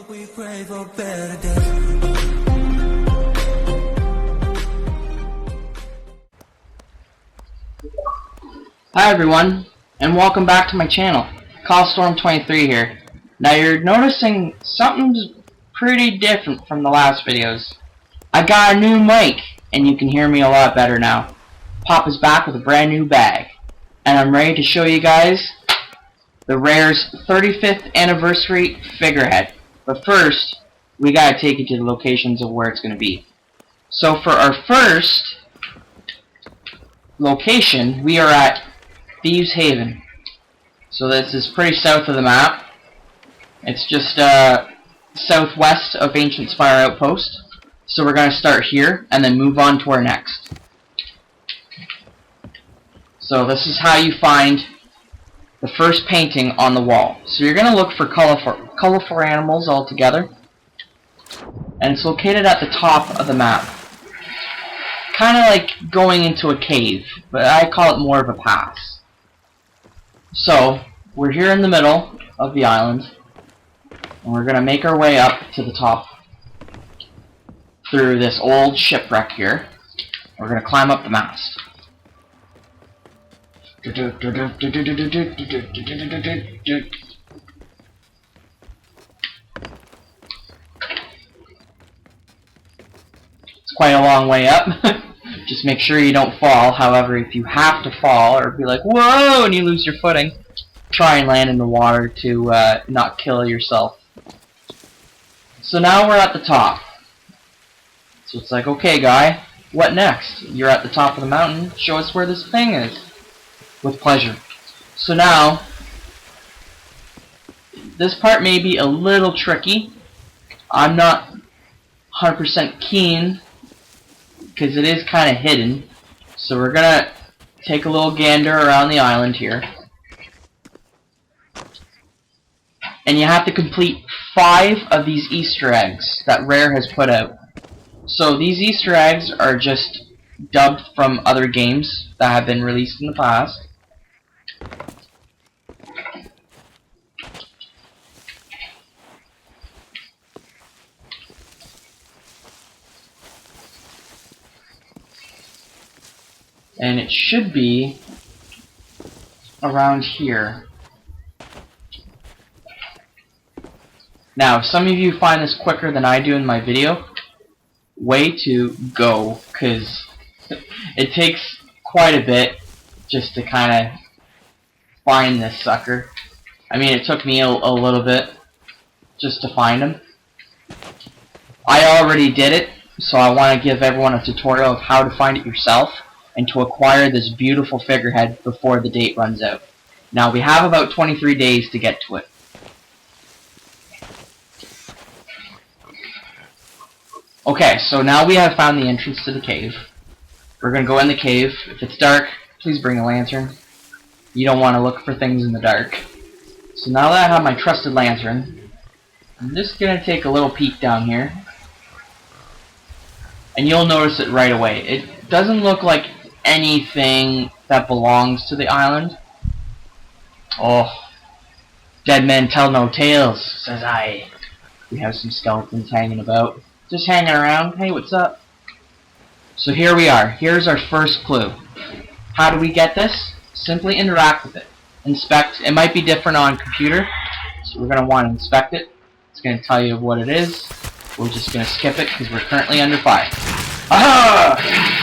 We pray for better days. Hi everyone, and welcome back to my channel. Kylestorm23 here. Now you're noticing something's pretty different from the last videos. I got a new mic, and you can hear me a lot better now. Pop is back with a brand new bag, and I'm ready to show you guys the Rare's 35th anniversary figurehead. But first, we gotta take you to the locations of where it's gonna be. So for our first location, we are at Thieves Haven. So this is pretty south of the map. It's just southwest of Ancient Spire Outpost. So we're going to start here and then move on to our next. So this is how you find the first painting on the wall. So you're going to look for colorful animals all together. And it's located at the top of the map. Kind of like going into a cave, but I call it more of a pass. So, we're here in the middle of the island, and we're going to make our way up to the top through this old shipwreck here. We're going to climb up the mast. It's quite a long way up. Just make sure you don't fall. However, if you have to fall or be like, whoa, and you lose your footing, try and land in the water to not kill yourself. So now we're at the top. So it's like, okay guy, what next? You're at the top of the mountain, show us where this thing is. With pleasure. So now, this part may be a little tricky. I'm not 100% keen, because it is kind of hidden. So we're gonna take a little gander around the island here. And you have to complete 5 of these Easter eggs that Rare has put out. So these Easter eggs are just dubbed from other games that have been released in the past. And it should be around here. Now, if some of you find this quicker than I do in my video, way to go, because it takes quite a bit just to kind of find this sucker. I mean, it took me a little bit just to find him. I already did it, so I want to give everyone a tutorial of how to find it yourself and to acquire this beautiful figurehead before the date runs out. Now, we have about 23 days to get to it. Okay, so now we have found the entrance to the cave. We're going to go in the cave. If it's dark, please bring a lantern. You don't want to look for things in the dark. So now that I have my trusted lantern, I'm just going to take a little peek down here. And you'll notice it right away. It doesn't look like anything that belongs to the island. Oh, dead men tell no tales, says I. We have some skeletons hanging about. Just hanging around. Hey, what's up? So here we are. Here's our first clue. How do we get this? Simply interact with it. Inspect. It might be different on computer, so we're going to want to inspect it. It's going to tell you what it is. We're just going to skip it because we're currently under fire. Aha!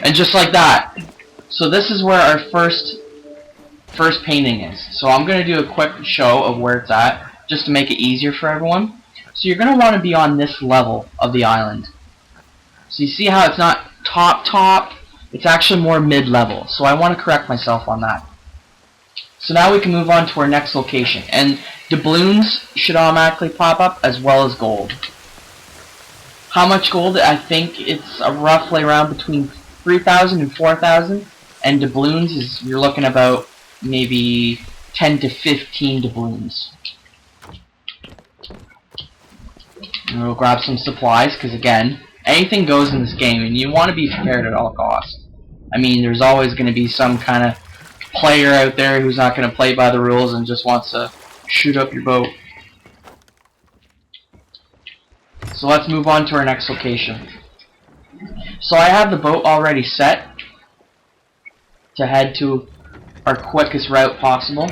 And just like that. So this is where our first painting is. So I'm going to do a quick show of where it's at, just to make it easier for everyone. So you're going to want to be on this level of the island. So you see how it's not top, it's actually more mid-level. So I want to correct myself on that. So now we can move on to our next location. And doubloons should automatically pop up, as well as gold. How much gold? I think it's roughly around between 3,000 and 4,000. And doubloons is, you're looking about maybe 10 to 15 doubloons. And we'll grab some supplies, because again, anything goes in this game, and you want to be prepared at all costs. I mean, there's always going to be some kind of player out there who's not going to play by the rules and just wants to shoot up your boat. So let's move on to our next location. So I have the boat already set to head to our quickest route possible.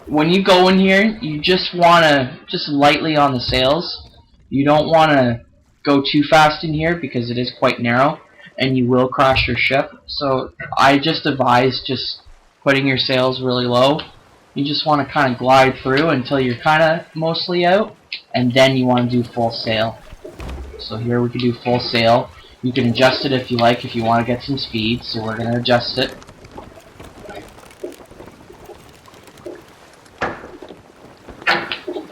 When you go in here, you just want to just lightly on the sails. You don't want to go too fast in here because it is quite narrow and you will crash your ship. So I just advise just putting your sails really low. You just want to kind of glide through until you're kind of mostly out, and then you want to do full sail. So here we can do full sail. You can adjust it if you like, if you want to get some speed. So we're going to adjust it.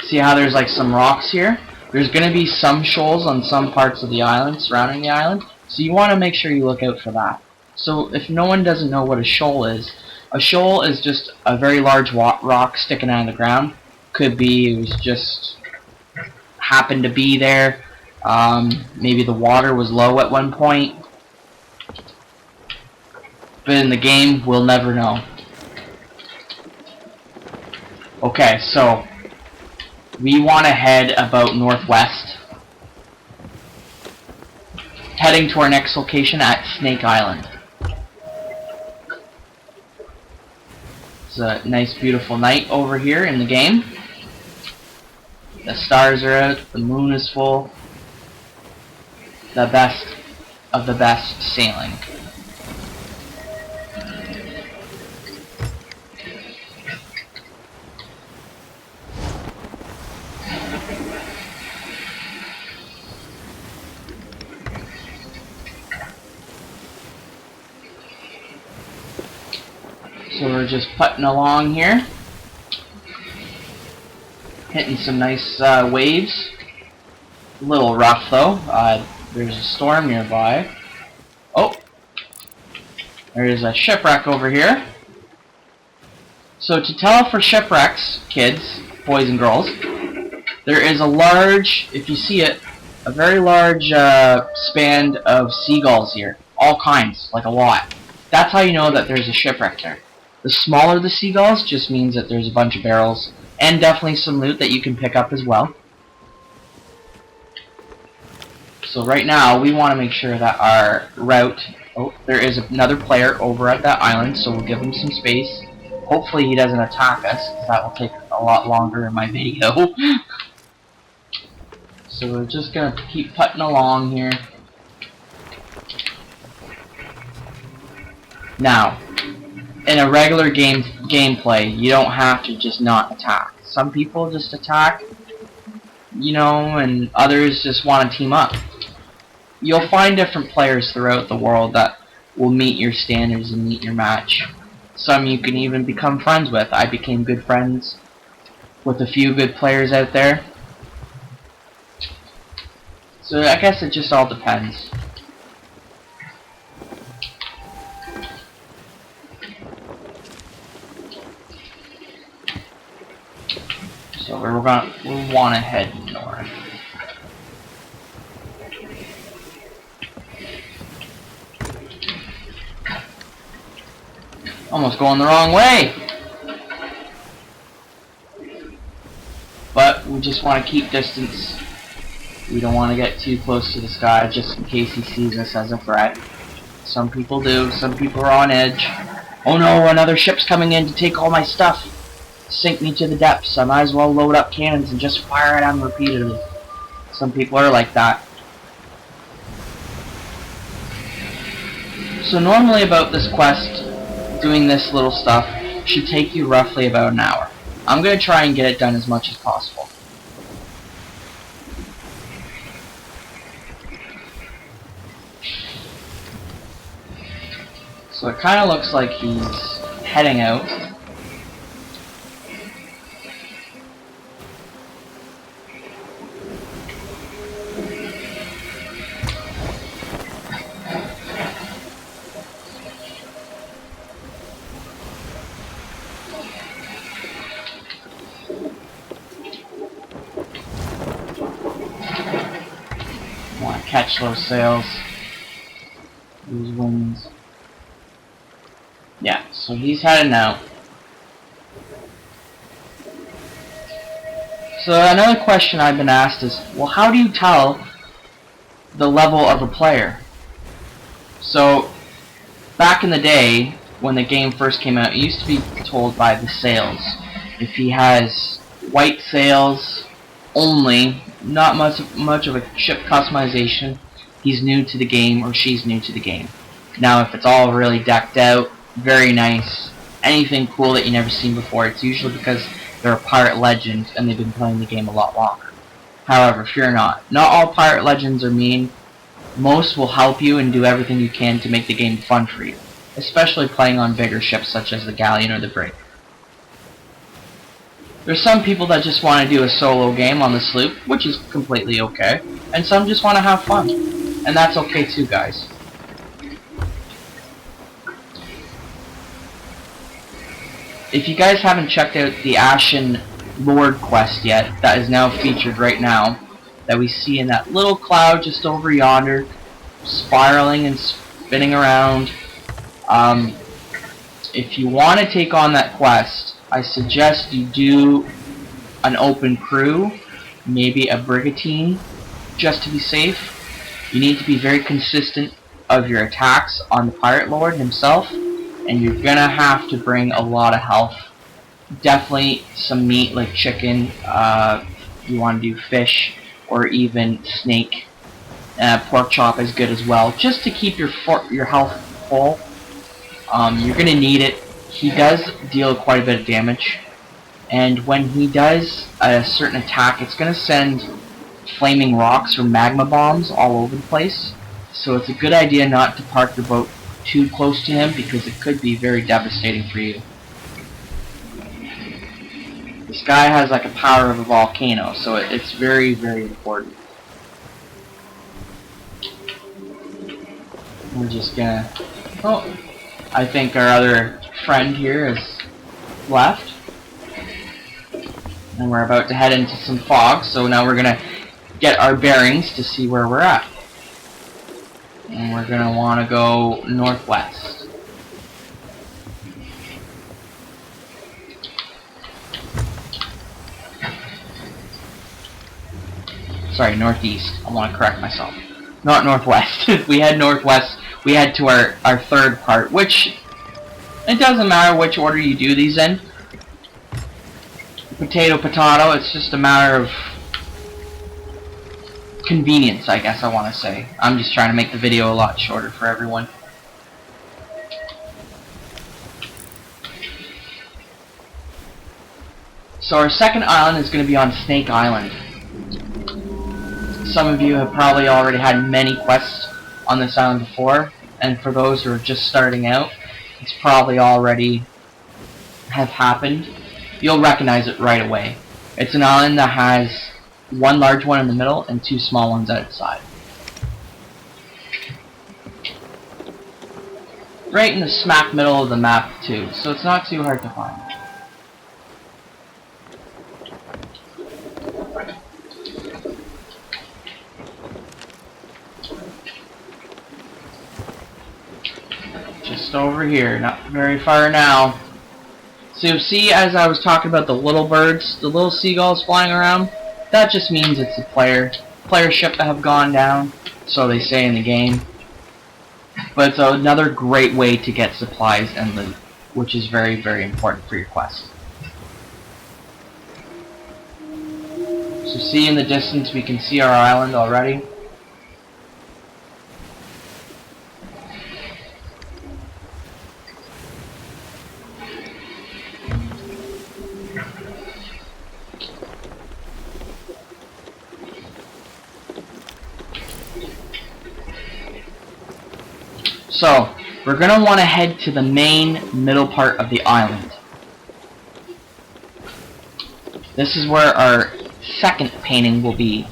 See how there's like some rocks here? There's going to be some shoals on some parts of the island, surrounding the island. So you want to make sure you look out for that. So if no one doesn't know what a shoal is just a very large rock sticking out of the ground. Could be it was just happened to be there. Maybe the water was low at one point. But in the game, we'll never know. Okay, so we want to head about northwest, heading to our next location at Snake Island. It's a nice beautiful night over here in the game. The stars are out, the moon is full. The best of the best sailing. So we're just putting along here, hitting some nice waves. A little rough though. There's a storm nearby. Oh, there's a shipwreck over here. So to tell for shipwrecks, kids, boys and girls, there is a large, if you see it, a very large span of seagulls here. All kinds, like a lot. That's how you know that there's a shipwreck there. The smaller the seagulls just means that there's a bunch of barrels and definitely some loot that you can pick up as well. So right now we want to make sure that our route, oh, there is another player over at that island, so we'll give him some space. Hopefully he doesn't attack us, because that will take a lot longer in my video. So we're just going to keep putting along here. Now, in a regular gameplay, you don't have to just not attack. Some people just attack, you know, and others just want to team up. You'll find different players throughout the world that will meet your standards and meet your match. Some you can even become friends with. I became good friends with a few good players out there. So I guess it just all depends. So we'll want to head north. Almost going the wrong way. But we just want to keep distance. We don't want to get too close to this guy just in case he sees us as a threat. Some people do. Some people are on edge. Oh no, another ship's coming in to take all my stuff. Sink me to the depths. I might as well load up cannons and just fire at them repeatedly. Some people are like that. So normally about this quest, doing this little stuff should take you roughly about an hour. I'm going to try and get it done as much as possible. So it kind of looks like he's heading out. Want to catch those sails. These wings. Yeah, so he's heading out. So another question I've been asked is, well, how do you tell the level of a player? So, back in the day, when the game first came out, it used to be told by the sails. If he has white sails only, not much of a ship customization, he's new to the game or she's new to the game. Now, if it's all really decked out, very nice, anything cool that you never seen before, it's usually because they're a pirate legend and they've been playing the game a lot longer. However, fear not. Not all pirate legends are mean. Most will help you and do everything you can to make the game fun for you, especially playing on bigger ships such as the galleon or the brig. There's some people that just want to do a solo game on the sloop, which is completely okay, and some just want to have fun, and that's okay too, guys. If you guys haven't checked out the Ashen Lord quest yet, that is now featured right now, that we see in that little cloud just over yonder, spiraling and spinning around. If you want to take on that quest, I suggest you do an open crew, maybe a brigantine, just to be safe. You need to be very consistent of your attacks on the Pirate Lord himself, and you're gonna have to bring a lot of health. Definitely some meat like chicken, you want to do fish, or even snake. Pork chop is good as well, just to keep your health full. You're gonna need it. He does deal quite a bit of damage, and when he does a certain attack, it's gonna send flaming rocks or magma bombs all over the place. So it's a good idea not to park your boat too close to him, because it could be very devastating for you. This guy has like a power of a volcano, so it's very, very important. We're just gonna... Oh, I think our other friend here has left. And we're about to head into some fog, so now we're gonna get our bearings to see where we're at. And we're gonna want to go northwest. Sorry, northeast. I want to correct myself. Not northwest. We head northwest. We head to our third part, which it doesn't matter which order you do these in. Potato, potato. It's just a matter of convenience, I guess I want to say. I'm just trying to make the video a lot shorter for everyone. So our second island is going to be on Snake Island. Some of you have probably already had many quests on this island before, and for those who are just starting out, it's probably already have happened. You'll recognize it right away. It's an island that has one large one in the middle and two small ones outside. Right in the smack middle of the map too, so it's not too hard to find. Just over here, not very far now. So you see, as I was talking about the little birds, the little seagulls flying around, that just means it's a player ship that have gone down, so they say in the game. But it's another great way to get supplies and loot, which is very, very important for your quest. So see in the distance, we can see our island already. So, we're going to want to head to the main middle part of the island. This is where our second painting will be.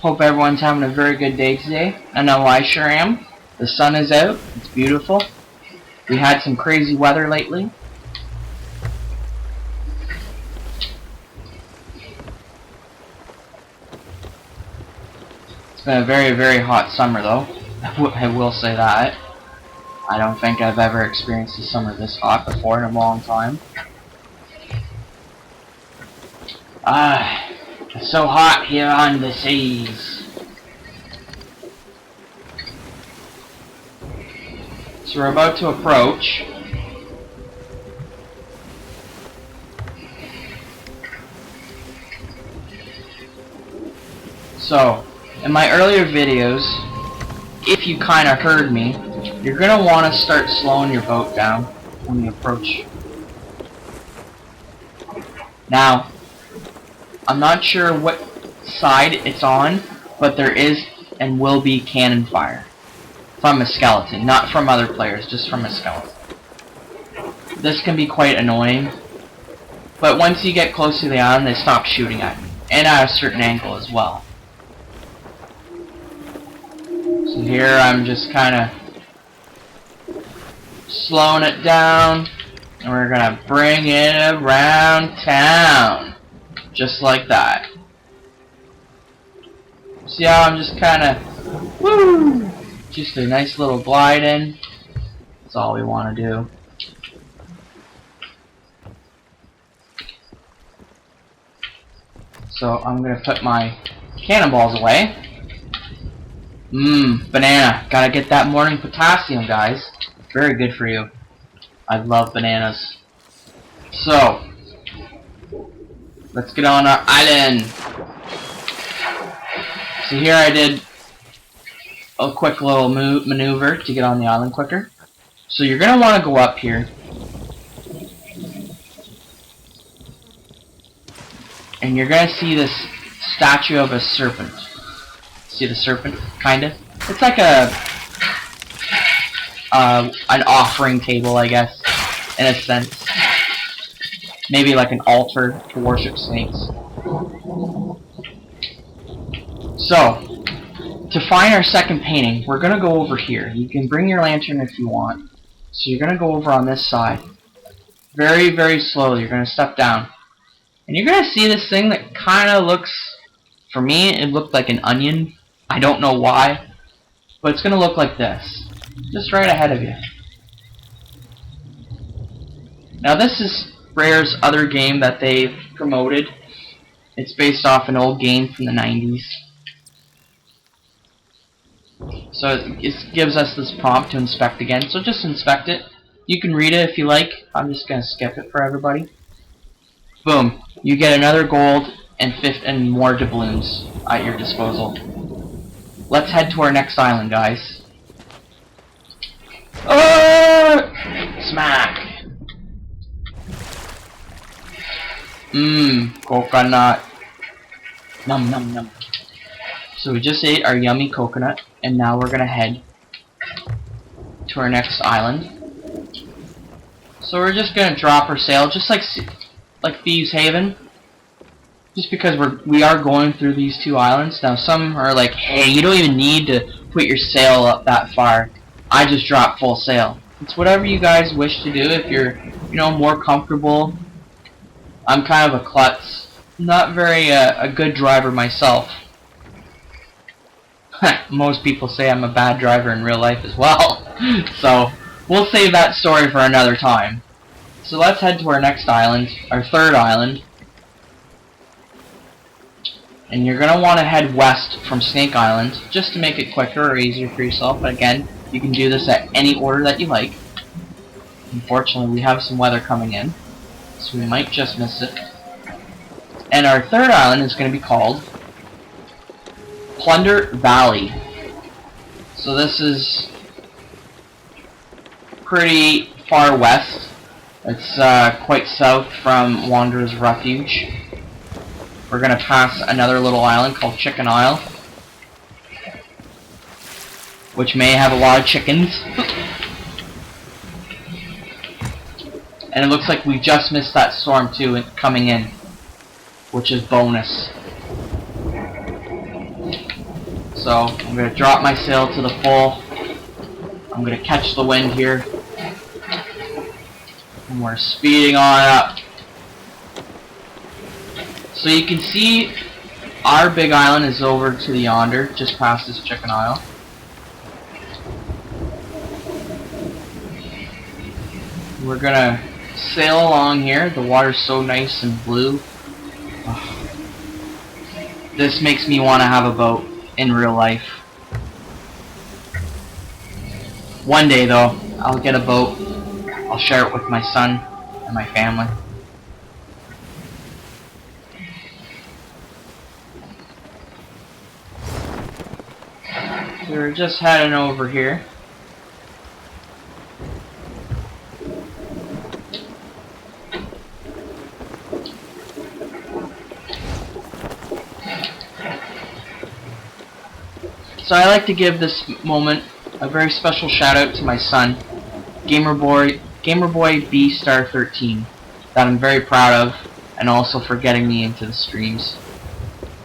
Hope everyone's having a very good day today. I know I sure am. The sun is out. It's beautiful. We had some crazy weather lately. It's been a very, very hot summer though. I will say that. I don't think I've ever experienced a summer this hot before in a long time. It's so hot here on the seas. So we're about to approach. So, in my earlier videos, if you kinda heard me, you're gonna wanna start slowing your boat down when you approach. Now, I'm not sure what side it's on, but there is and will be cannon fire. From a skeleton, not from other players, just from a skeleton. This can be quite annoying, but once you get close to the island, they stop shooting at you, and at a certain angle as well. So here I'm just kinda slowing it down, and we're gonna bring it around town. Just like that. See how I'm just kinda, woo! Just a nice little glide in. That's all we want to do. So I'm going to put my cannonballs away. Banana. Gotta get that morning potassium, guys. Very good for you. I love bananas. So, let's get on our island. So here I did a quick little maneuver to get on the island quicker. So you're going to want to go up here. And you're going to see this statue of a serpent. See the serpent? Kinda. It's like an offering table, I guess, in a sense. Maybe like an altar to worship snakes. So, to find our second painting, we're going to go over here. You can bring your lantern if you want. So you're going to go over on this side. Very, very slowly. You're going to step down. And you're going to see this thing that kind of looks, for me, it looked like an onion. I don't know why. But it's going to look like this. Just right ahead of you. Now this is Rare's other game that they've promoted. It's based off an old game from the 90s. So it gives us this prompt to inspect again. So just inspect it. You can read it if you like. I'm just going to skip it for everybody. Boom. You get another gold and more doubloons at your disposal. Let's head to our next island, guys. Oh! Smack. Coconut. Num num num. So we just ate our yummy coconut, and now we're gonna head to our next island. So we're just gonna drop our sail, just like Thieves Haven, just because we are going through these two islands. Now some are like, hey, you don't even need to put your sail up that far. I just drop full sail. It's whatever you guys wish to do. If you're, more comfortable. I'm kind of a klutz, not very a good driver myself. Most people say I'm a bad driver in real life as well. So, we'll save that story for another time. So let's head to our next island, our third island. And you're going to want to head west from Snake Island, just to make it quicker or easier for yourself. But again, you can do this at any order that you like. Unfortunately, we have some weather coming in, so we might just miss it. And our third island is going to be called Plunder Valley. So this is pretty far west. It's quite south from Wanderer's Refuge. We're going to pass another little island called Chicken Isle, which may have a lot of chickens. And it looks like we just missed that storm too coming in, which is bonus. So I'm going to drop my sail to the full. I'm going to catch the wind here. And we're speeding on up. So you can see our big island is over to the yonder, just past this chicken isle. We're gonna sail along here. The water's so nice and blue. Oh. This makes me want to have a boat in real life. One day though, I'll get a boat. I'll share it with my son and my family. We're just heading over here. So I like to give this moment a very special shout out to my son, Gamerboy B-Star13, that I'm very proud of, and also for getting me into the streams.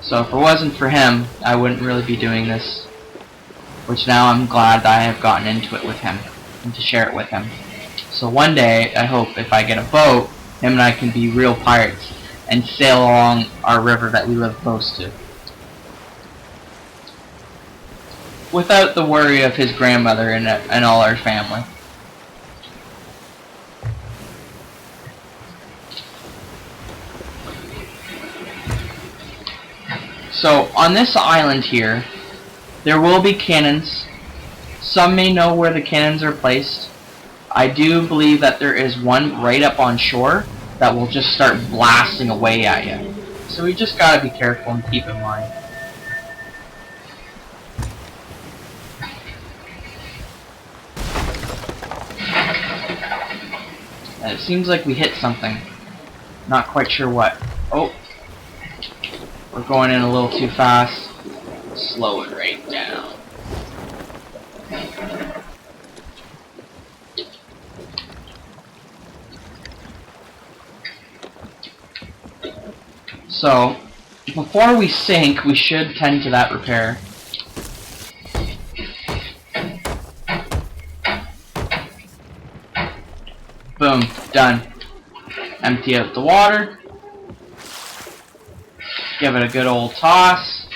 So if it wasn't for him, I wouldn't really be doing this, which now I'm glad that I have gotten into it with him, and to share it with him. So one day, I hope if I get a boat, him and I can be real pirates, and sail along our river that we live close to, without the worry of his grandmother and all our family. So on this island here, there will be cannons. Some may know where the cannons are placed. I do believe that there is one right up on shore that will just start blasting away at you. So we just gotta be careful and keep in mind. And it seems like we hit something. Not quite sure what. Oh! We're going in a little too fast. Slow it right down. So, before we sink, we should tend to that repair. Boom, done. Empty out the water. Give it a good old toss.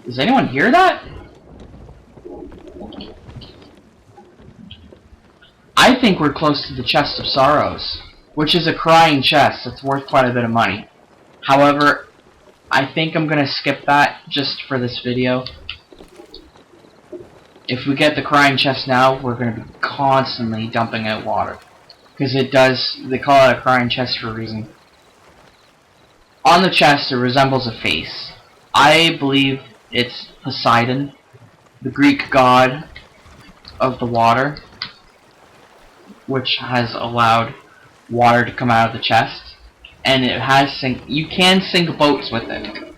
Does anyone hear that? I think we're close to the Chest of Sorrows, which is a crying chest that's worth quite a bit of money. However, I think I'm gonna skip that just for this video. If we get the crying chest now, we're gonna be constantly dumping out water. Because they call it a crying chest for a reason. On the chest, it resembles a face. I believe it's Poseidon, the Greek god of the water, which has allowed water to come out of the chest. And it has you can sink boats with it.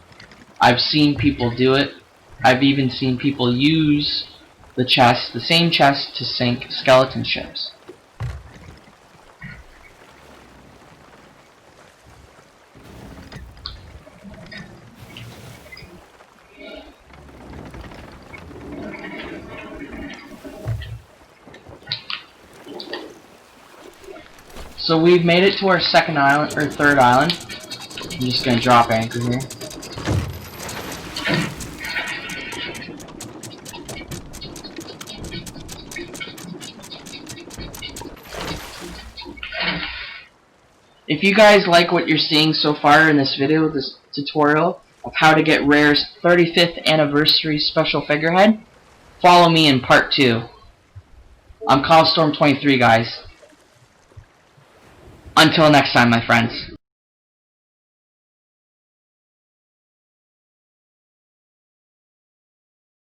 I've seen people do it. I've even seen people use the same chest, to sink skeleton ships. So we've made it to our second island, or third island. I'm just gonna drop anchor here. If you guys like what you're seeing so far in this video, this tutorial of how to get Rare's 35th anniversary special figurehead, follow me in part 2. I'm Kylestorm23, guys. Until next time, my friends.